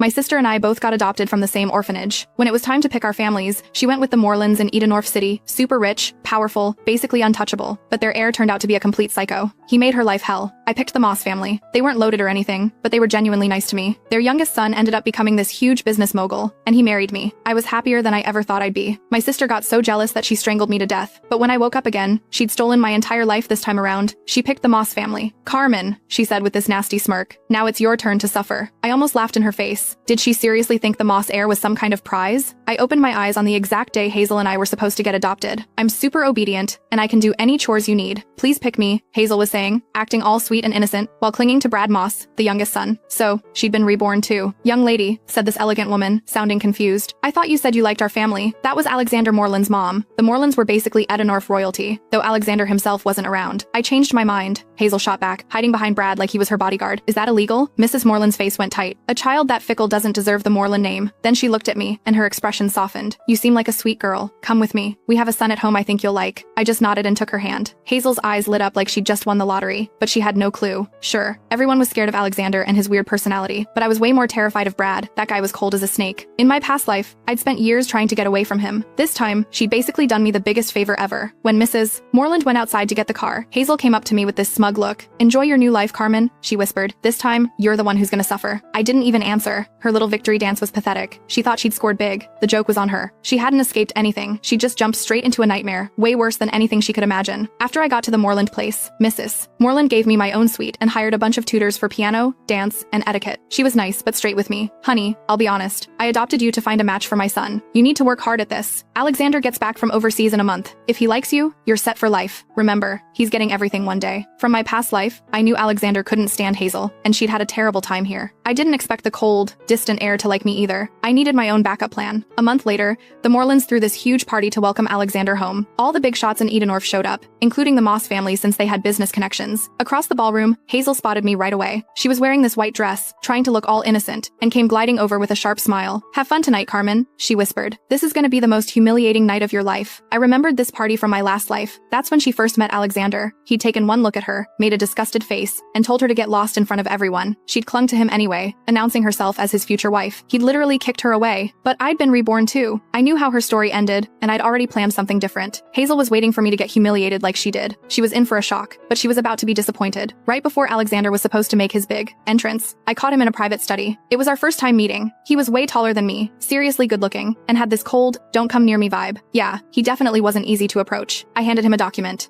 My sister and I both got adopted from the same orphanage. When it was time to pick our families, she went with the Morlands in Edenorf City, super rich, powerful, basically untouchable, but their heir turned out to be a complete psycho. He made her life hell. I picked the Moss family. They weren't loaded or anything, but they were genuinely nice to me. Their youngest son ended up becoming this huge business mogul, and he married me. I was happier than I ever thought I'd be. My sister got so jealous that she strangled me to death, but when I woke up again, she'd stolen my entire life this time around. She picked the Moss family. Carmen, she said with this nasty smirk, now it's your turn to suffer. I almost laughed in her face. Did she seriously think the Moss heir was some kind of prize? I opened my eyes on the exact day Hazel and I were supposed to get adopted. I'm super obedient, and I can do any chores you need. Please pick me, Hazel was saying, acting all sweet and innocent, while clinging to Brad Moss, the youngest son. So, she'd been reborn too. Young lady, said this elegant woman, sounding confused. I thought you said you liked our family. That was Alexander Moreland's mom. The Morelands were basically Edenorf royalty, though Alexander himself wasn't around. I changed my mind, Hazel shot back, hiding behind Brad like he was her bodyguard. Is that illegal? Mrs. Moreland's face went tight. A child that fickle doesn't deserve the Moreland name. Then she looked at me, and her expression softened. You seem like a sweet girl. Come with me. We have a son at home I think you'll like. I just nodded and took her hand. Hazel's eyes lit up like she'd just won the lottery, but she had no clue. Sure, everyone was scared of Alexander and his weird personality, but I was way more terrified of Brad. That guy was cold as a snake. In my past life, I'd spent years trying to get away from him. This time, she'd basically done me the biggest favor ever. When Mrs. Moreland went outside to get the car, Hazel came up to me with this smug look. Enjoy your new life, Carmen, she whispered. This time, you're the one who's gonna suffer. I didn't even answer. Her little victory dance was pathetic. She thought she'd scored big. The joke was on her. She hadn't escaped anything. She just jumped straight into a nightmare, way worse than anything she could imagine. After I got to the Moreland place, Mrs. Moreland gave me my own suite and hired a bunch of tutors for piano, dance, and etiquette. She was nice, but straight with me. Honey, I'll be honest. I adopted you to find a match for my son. You need to work hard at this. Alexander gets back from overseas in a month. If he likes you, you're set for life. Remember, he's getting everything one day. From my past life, I knew Alexander couldn't stand Hazel, and she'd had a terrible time here. I didn't expect the cold, distant heir to like me either. I needed my own backup plan. A month later, the Morelands threw this huge party to welcome Alexander home. All the big shots in Edenorf showed up, including the Moss family since they had business connections. Across the ballroom, Hazel spotted me right away. She was wearing this white dress, trying to look all innocent, and came gliding over with a sharp smile. Have fun tonight, Carmen, she whispered. This is gonna be the most humiliating night of your life. I remembered this party from my last life. That's when she first met Alexander. He'd taken one look at her, made a disgusted face, and told her to get lost in front of everyone. She'd clung to him anyway, announcing herself as his future wife. He'd literally kicked her away. But I'd been reborn too. I knew how her story ended, and I'd already planned something different. Hazel was waiting for me to get humiliated like she did. She was in for a shock, but she was about to be disappointed. Right before Alexander was supposed to make his big entrance, I caught him in a private study. It was our first time meeting. He was way taller than me, seriously good looking, and had this cold, don't come near me vibe. Yeah, he definitely wasn't easy to approach. I handed him a document.